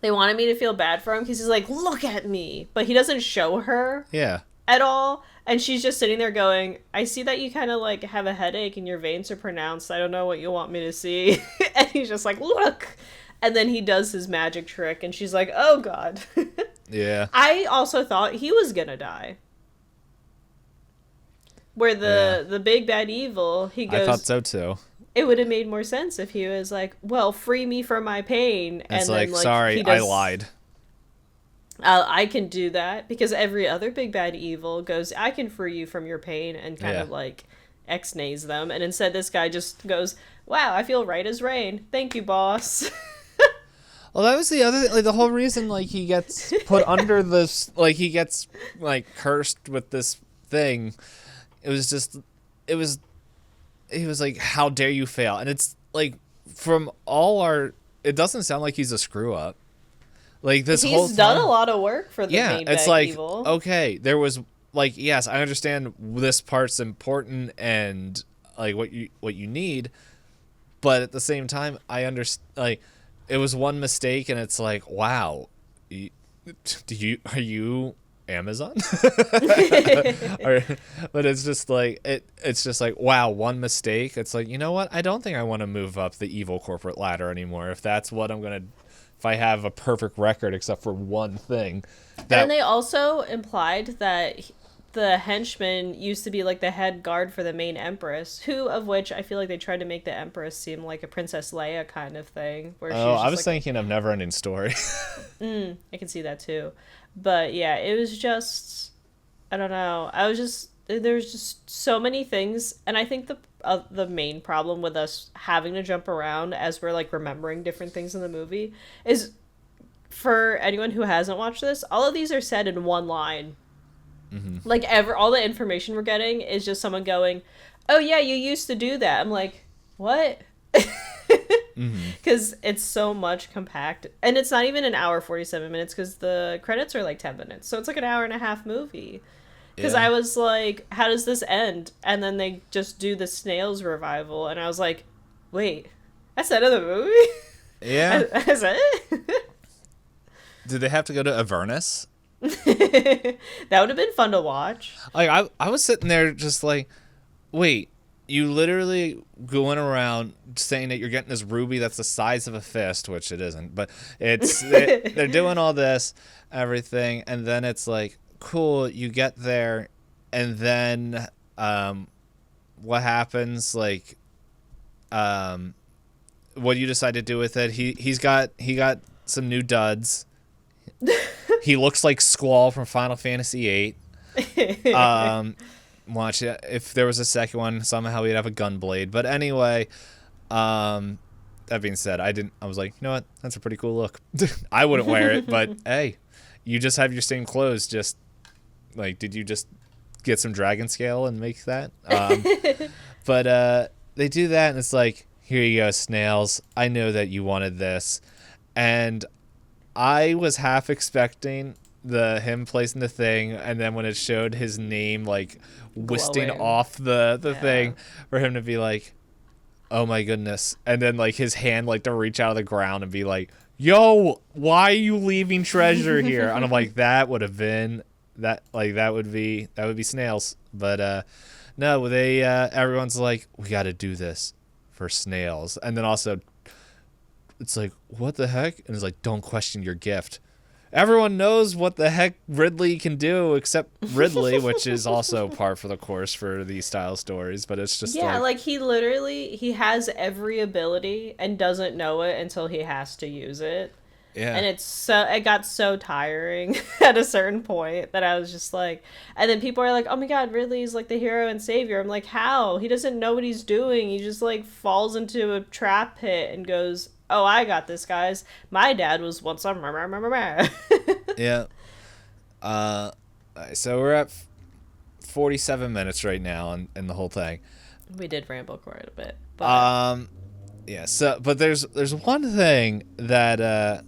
they wanted me to feel bad for him because he's like, look at me, but he doesn't show her at all, and she's just sitting there going, I see that you kind of like have a headache and your veins are pronounced, I don't know what you want me to see. And he's just like, look, and then he does his magic trick and she's like, oh god. Yeah, I also thought he was gonna die. Where the big bad evil, he goes... I thought so too. It would have made more sense if he was like, well, free me from my pain. And it's then, like, sorry, I lied. I can do that. Because every other big bad evil goes, I can free you from your pain, and kind of like X-nays them. And instead this guy just goes, wow, I feel right as rain. Thank you, boss. Well, that was the other, like, the whole reason, like, he gets put under this, like, he gets, like, cursed with this thing. It was just, he was like, how dare you fail? And it's like, from all it doesn't sound like he's a screw up. Like, this whole time. He's done a lot of work for the main it's bad like, evil. Okay, there was, like, yes, I understand this part's important and, like, what you need, but at the same time, I understand, like, it was one mistake and it's like, wow, are you Amazon? But it's just like it's just like, wow, one mistake. It's like, you know what, I don't think I want to move up the evil corporate ladder anymore if that's what I'm gonna, if I have a perfect record except for one thing. And they also implied that the henchman used to be like the head guard for the main empress, of which I feel like they tried to make the empress seem like a Princess Leia kind of thing, where I was thinking of Neverending Story. I can see that too. But yeah, it was just, I don't know. There's just so many things. And I think the main problem with us having to jump around as we're like remembering different things in the movie is, for anyone who hasn't watched this, all of these are said in one line. Mm-hmm. Like all the information we're getting is just someone going, oh yeah, you used to do that. I'm like, what? Because it's so much compact, and it's not even an hour 47 minutes because the credits are like 10 minutes, so it's like an hour and a half movie. Because Yeah. I was like, how does this end? And then they just do the snails revival, and I was like, wait, that's the end of the movie? Yeah. Is it? Did they have to go to Avernus? That would have been fun to watch. Like I was sitting there just like, wait, you literally going around saying that you're getting this ruby that's the size of a fist, which it isn't, but they're doing all this, everything, and then it's like, cool, you get there, and then what happens? Like, what do you decide to do with it? He got some new duds. He looks like Squall from Final Fantasy VIII. Watch it. If there was a second one, somehow he'd have a gun blade. But anyway, that being said, I was like, you know what? That's a pretty cool look. I wouldn't wear it, but hey, you just have your same clothes. Just like, did you just get some dragon scale and make that? But they do that, and it's like, here you go, snails. I know that you wanted this, and I was half expecting him placing the thing, and then when it showed his name like wisting Glowing. off the thing, for him to be like, oh my goodness, and then like his hand like to reach out of the ground and be like, yo, why are you leaving treasure here? And I'm like, that would have been that would be snails. But no, they everyone's like, we got to do this for snails, and then also it's like, what the heck? And it's like, don't question your gift. Everyone knows what the heck Ridley can do, except Ridley, which is also par for the course for these style stories. But it's just like he has every ability and doesn't know it until he has to use it. yeah, And it got so tiring at a certain point that I was just like, and then people are like, oh my god, Ridley's like the hero and savior. I'm like, how? He doesn't know what he's doing. He just like falls into a trap pit and goes, oh, I got this, guys. My dad was once a yeah. So we're at 47 minutes right now in the whole thing. We did ramble quite a bit. But Yeah. So, but there's one thing that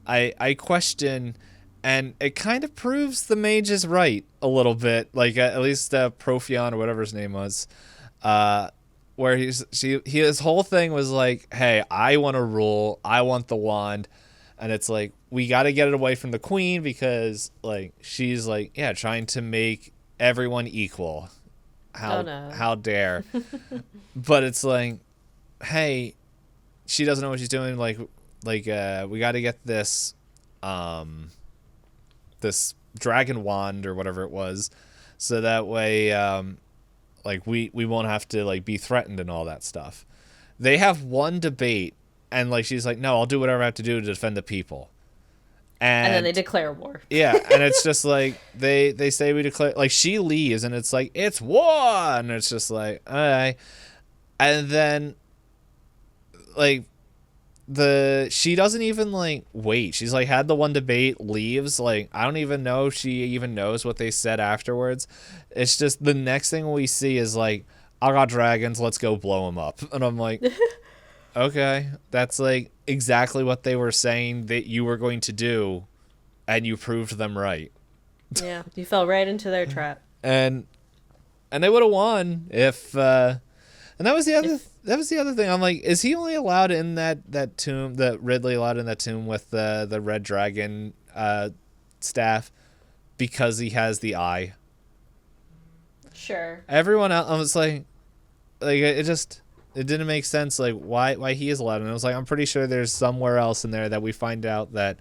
I question, and it kind of proves the mage is right a little bit. Like at least Profion or whatever his name was, where his whole thing was like, hey, I want to rule, I want the wand, and it's like, we got to get it away from the queen because like she's like, yeah, trying to make everyone equal. How dare? But it's like, hey, she doesn't know what she's doing. Like we got to get this this dragon wand or whatever it was, so that way like we won't have to like be threatened and all that stuff. They have one debate, and like she's like, no, I'll do whatever I have to do to defend the people. And then they declare war. Yeah, and it's just like they say we declare, like she leaves and it's like, it's war, and it's just like, all right. And then like she doesn't even like wait. She's like had the one debate, leaves. Like I don't even know if she even knows what they said afterwards. It's just the next thing we see is like, I got dragons, let's go blow them up. And I'm like, okay, that's like exactly what they were saying that you were going to do, and you proved them right. Yeah, you fell right into their trap. And they would have won if and that was the other thing. I'm like, is he only allowed in that tomb, that Ridley allowed in that tomb with the red dragon staff because he has the eye? Sure. Everyone else, I was like it didn't make sense, like why he is allowed. And I was like, I'm pretty sure there's somewhere else in there that we find out that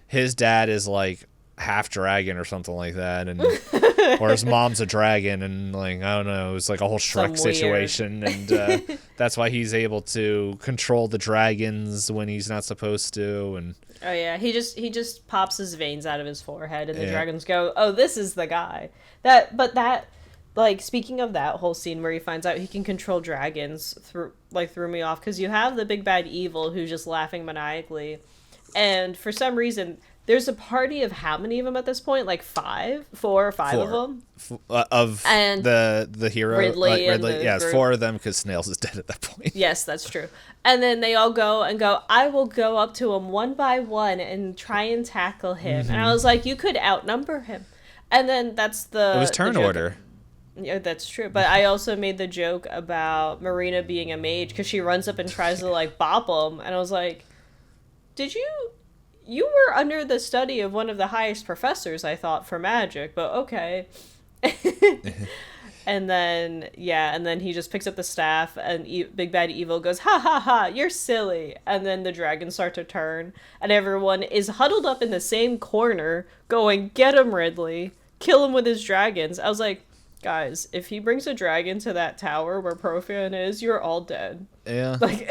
his dad is like half dragon or something like that, and or his mom's a dragon, and like I don't know, it was like a whole Shrek situation, and that's why he's able to control the dragons when he's not supposed to. And oh yeah, he just pops his veins out of his forehead, and the dragons go, oh, this is the guy. That like, speaking of that whole scene where he finds out he can control dragons, threw me off, because you have the big bad evil who's just laughing maniacally, and for some reason there's a party of how many of them at this point? Like 4 or 5 of them? And the hero. Ridley. Yeah, it's 4 of them because Snails is dead at that point. Yes, that's true. And then they all go, I will go up to him one by one and try and tackle him. Mm-hmm. And I was like, you could outnumber him. And then that's It was the turn joke. order. Yeah, that's true. But I also made the joke about Marina being a mage because she runs up and tries to like bop him, and I was like, "Did you were under the study of one of the highest professors, I thought, for magic, but okay." And then yeah, and then he just picks up the staff, and Big Bad Evil goes, "Ha ha ha! You're silly!" And then the dragons start to turn, and everyone is huddled up in the same corner, going, "Get him, Ridley! Kill him with his dragons!" I was like, guys, if he brings a dragon to that tower where Profan is, you're all dead. Yeah. Like,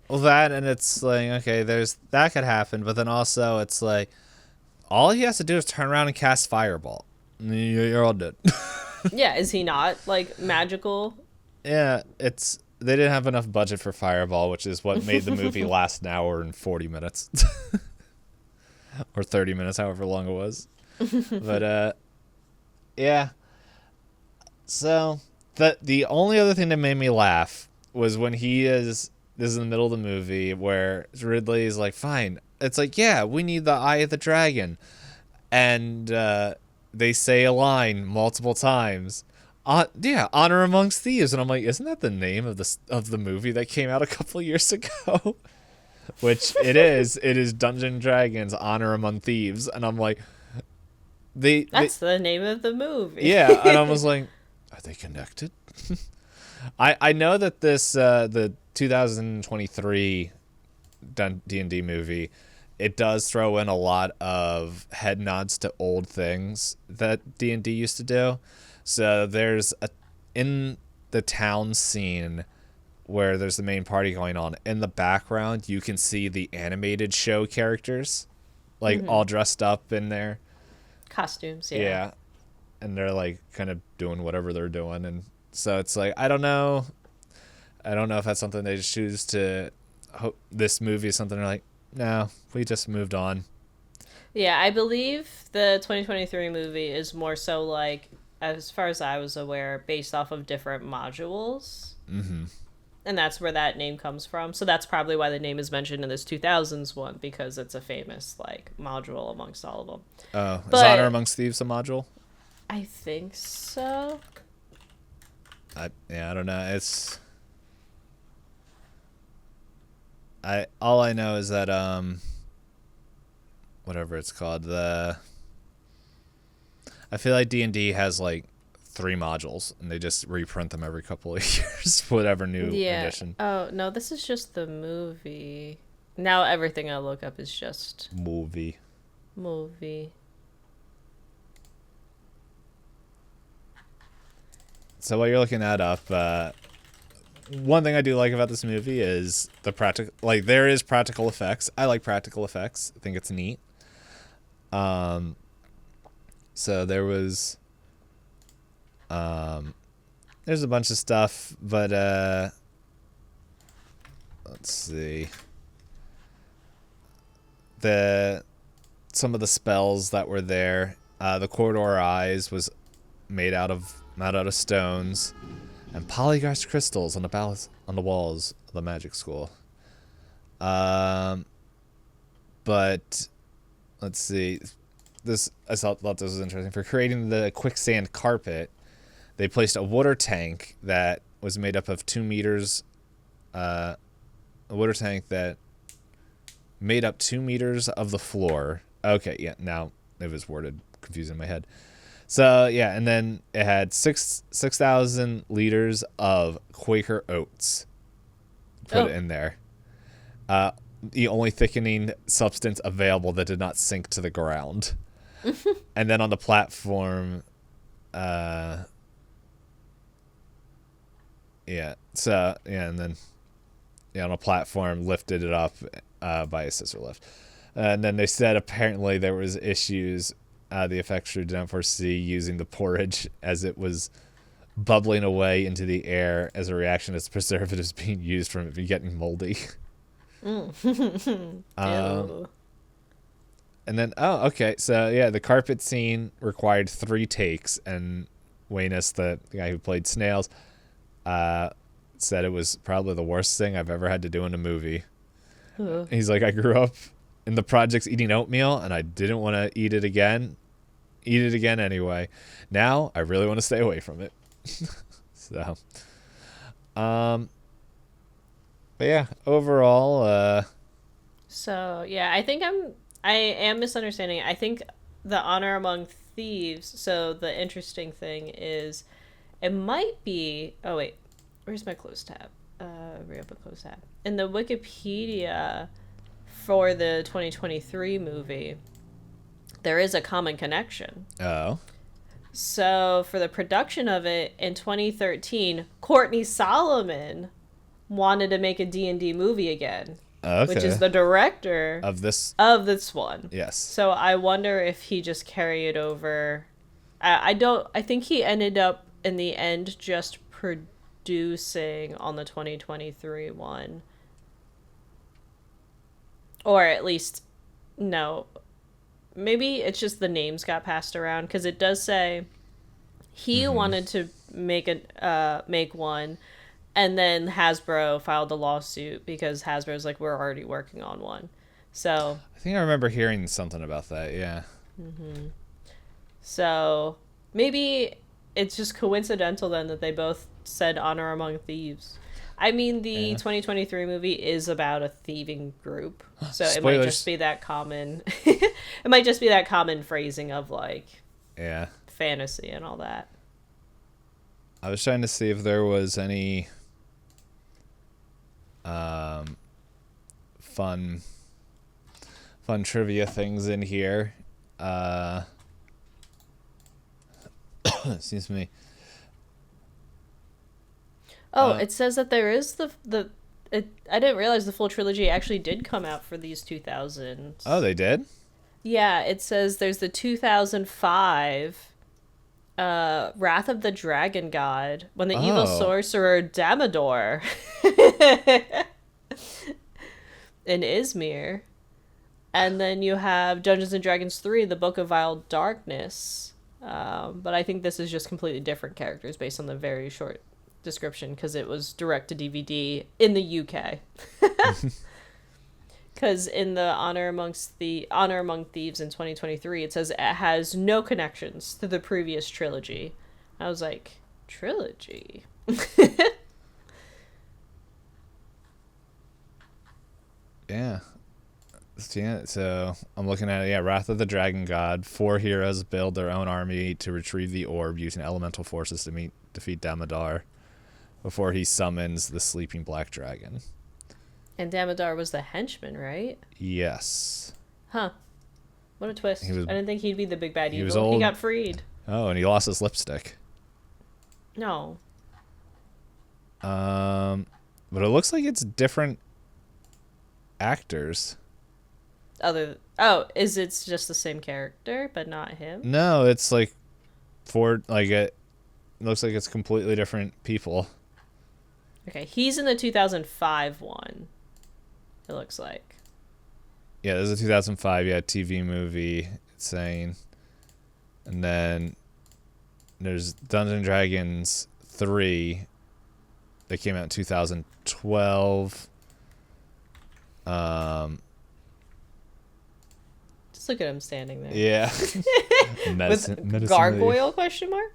Well, that, and it's like, okay, there's that could happen, but then also it's like all he has to do is turn around and cast Fireball. You're all dead. yeah, is he not like magical? Yeah, it's they didn't have enough budget for Fireball, which is what made the movie last an hour and 40 minutes. Or 30 minutes, however long it was. But yeah. So the only other thing that made me laugh was when this is in the middle of the movie where Ridley is like, fine. It's like, yeah, we need the Eye of the Dragon. And they say a line multiple times. Yeah, Honor Amongst Thieves. And I'm like, isn't that the name of the movie that came out a couple of years ago? Which it is. It is Dungeons & Dragons Honor Among Thieves. And I'm like, That's the name of the movie. yeah, and I was like, are they connected? I know that this the 2023 D&D movie, it does throw in a lot of head nods to old things that D&D used to do. So there's in the town scene where there's the main party going on, in the background you can see the animated show characters like all dressed up in there. Costumes, yeah. Yeah. And they're like kind of doing whatever they're doing, and so it's like I don't know if that's something they just choose to hope this movie is something they're like, no, we just moved on. Yeah, I believe the 2023 movie is more so like, as far as I was aware, based off of different modules. Mm-hmm. And that's where that name comes from. So that's probably why the name is mentioned in this 2000s one, because it's a famous like module amongst all of them. Oh, But is Honor Amongst Thieves a module? I think so. I don't know. All I know is that whatever it's called, I feel like D&D has like 3 modules and they just reprint them every couple of years, whatever new edition. Oh no, this is just the movie. Now everything I look up is just movie. So while you're looking that up, one thing I do like about this movie is the practical. Like, there is practical effects. I like practical effects. I think it's neat. So there was, there's a bunch of stuff, but let's see. Some of the spells that were there. The Corridor Eyes was made out of stones, and polygon crystals on the walls of the magic school. But let's see. I thought this was interesting. For creating the quicksand carpet, they placed a water tank that was made up of 2 meters. A water tank that made up 2 meters of the floor. Okay, yeah, now it was worded confusing in my head. So yeah, and then it had 6,000 liters of Quaker oats. Put it in there. The only thickening substance available that did not sink to the ground. And then on the platform, and then on a platform, lifted it up by a scissor lift. And then they said apparently there was issues. The effects crew didn't foresee using the porridge as it was bubbling away into the air as a reaction as preservatives being used from it getting moldy. And then, so yeah, the carpet scene required 3 takes, and Wayness, the guy who played Snails, said it was probably the worst thing I've ever had to do in a movie. He's like, I grew up in the projects eating oatmeal, and I didn't want to eat it again. eat it again anyway. Now I really want to stay away from it. So, but yeah, overall, So yeah, I am misunderstanding. I think the Honor Among Thieves. So the interesting thing is, it might be. Oh wait, where's my close tab? Reopen close tab. In the Wikipedia for the 2023 movie, there is a common connection. oh, So for the production of it in 2013, Courtney Solomon wanted to make a D&D movie again, which is okay, the director of this, of this one. yes. So I wonder if he just carried over. I don't. I think he ended up in the end just producing on the 2023 one, or at least no. Maybe it's just the names got passed around because it does say he wanted to make one, and then Hasbro filed a lawsuit because Hasbro's like, we're already working on one. So I think I remember hearing something about that. Yeah. So maybe it's just coincidental then that they both said Honor Among Thieves. I mean, the 2023 movie is about a thieving group, so it might Spoilers. just be that common. It might just be that common phrasing of like Yeah. fantasy and all that. I was trying to see if there was any fun trivia things in here. Excuse me. Oh, it says that there is I didn't realize the full trilogy actually did come out for these 2000s. Oh, they did? Yeah, it says there's the 2005 Wrath of the Dragon God, when the evil Oh. sorcerer Damodar in Izmir. And then you have Dungeons and Dragons 3, The Book of Vile Darkness. But I think this is just completely different characters based on the very short description because it was direct to DVD in the UK. Because in the Honor Among Thieves in 2023, it says it has no connections to the previous trilogy. I was like, trilogy? Yeah. So I'm looking at it. Yeah, Wrath of the Dragon God. 4 heroes build their own army to retrieve the orb using elemental forces to defeat Damodar before he summons the sleeping black dragon. And Damodar was the henchman, right? Yes. Huh. What a twist. He was- I didn't think he'd be the big bad he evil. was He old. got freed. Oh, and he lost his lipstick. No. But it looks like it's different actors. Is it just the same character, but not him? No, it's like it looks like it's completely different people. Okay, he's in the 2005 one. It looks like. Yeah, there's a 2005 TV movie. It's saying, and then there's Dungeons and Dragons 3. That came out in 2012. Just look at him standing there. Yeah. With gargoyle question mark?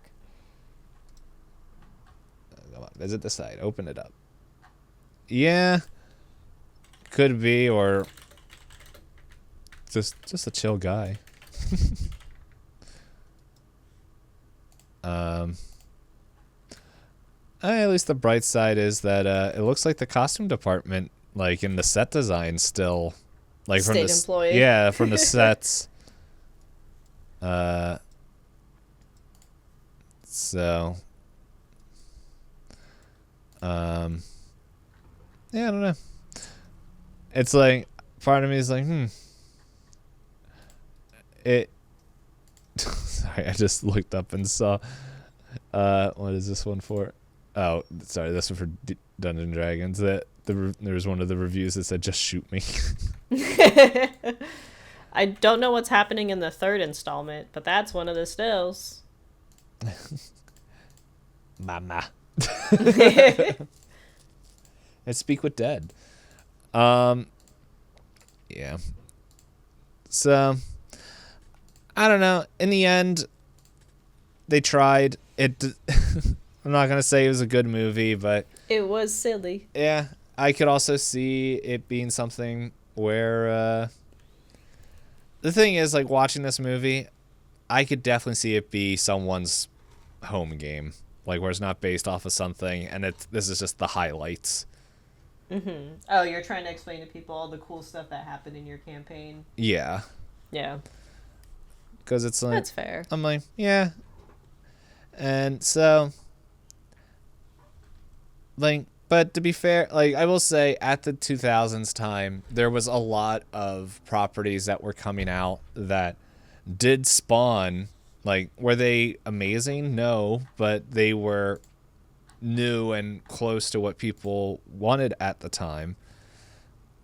Come on, visit the site. Open it up. Yeah. Could be, or just a chill guy. At least the bright side is that it looks like the costume department, like in the set design, still like from Stayed the employed. yeah from the sets. So. Yeah, I don't know. It's like part of me is like, it. Sorry, I just looked up and saw. What is this one for? Oh, sorry, this one for Dungeons and Dragons. There was one of the reviews that said, "Just shoot me." I don't know what's happening in the third installment, but that's one of the stills. Mama. And speak with dead. Yeah. So, I I don't know. In the end, they tried. I'm not gonna say it was a good movie, but it was silly. Yeah, I could also see it being something where the thing is, like, watching this movie, I could definitely see it be someone's home game, like where it's not based off of something, and this is just the highlights. Mm-hmm. Oh, you're trying to explain to people all the cool stuff that happened in your campaign. Yeah. Yeah. Because it's like, that's fair. I'm like, yeah. And so, like, but to be fair, like, I will say at the 2000s time, there was a lot of properties that were coming out that did spawn. Like, were they amazing? No, but they were new and close to what people wanted at the time.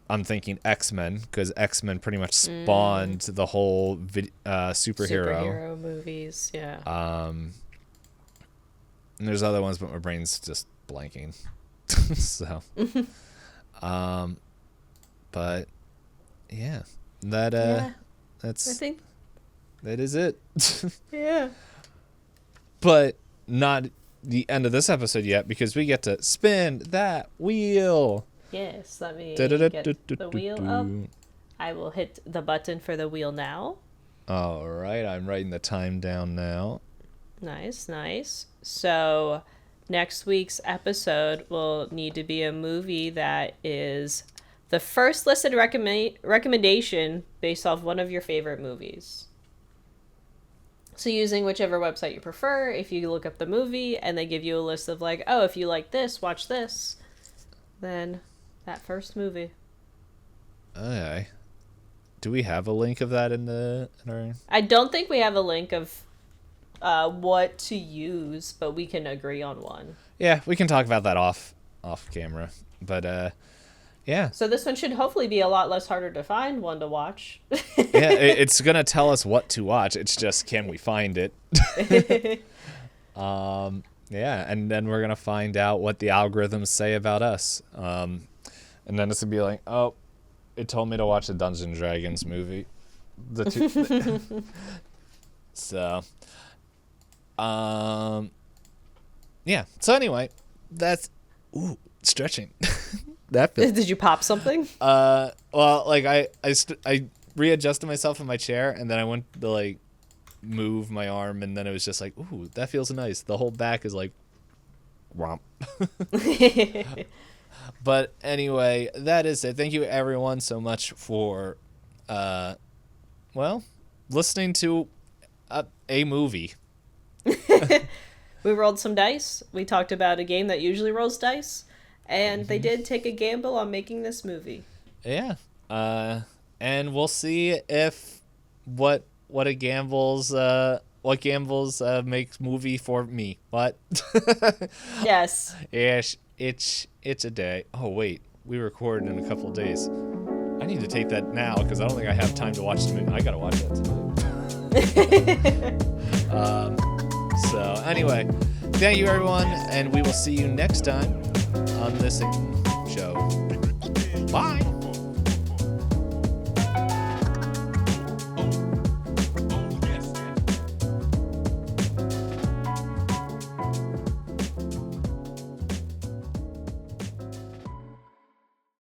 I'm thinking X-Men, because X-Men pretty much spawned the whole superhero movies. Yeah. And there's other ones, but my brain's just blanking. So, but yeah, that's, I think that is it. Yeah. But not the end of this episode yet, because we get to spin that wheel. Yes, let me get the wheel up. I will hit the button for the wheel now. All right, I'm writing the time down now. Nice, nice. So next week's episode will need to be a movie that is the first listed recommendation based off one of your favorite movies. So using whichever website you prefer, if you look up the movie and they give you a list of like, oh, if you like this, watch this, then that first movie. Okay. Do we have a link of that in our... I don't think we have a link of what to use, but we can agree on one. Yeah, we can talk about that off camera. But yeah. So this one should hopefully be a lot less harder to find one to watch. Yeah, it's gonna tell us what to watch. It's just, can we find it? Yeah, and then we're gonna find out what the algorithms say about us. And then it's gonna be like, oh, it told me to watch the Dungeons and Dragons movie. So, yeah. So anyway, that's stretching. That feels... Did you pop something? Well, like I readjusted myself in my chair, and then I went to like move my arm, and then it was just like, ooh, that feels nice. The whole back is like, romp. But anyway, that is it. Thank you everyone so much for, listening to a movie. We rolled some dice. We talked about a game that usually rolls dice. And they did take a gamble on making this movie. Yeah. And we'll see if what gambles makes movie for me. What? Yes. Yes, it's a day. Oh wait, we record in a couple of days. I need to take that now because I don't think I have time to watch the movie. I gotta watch it. So anyway, thank you everyone, and we will see you next time on this show. Bye.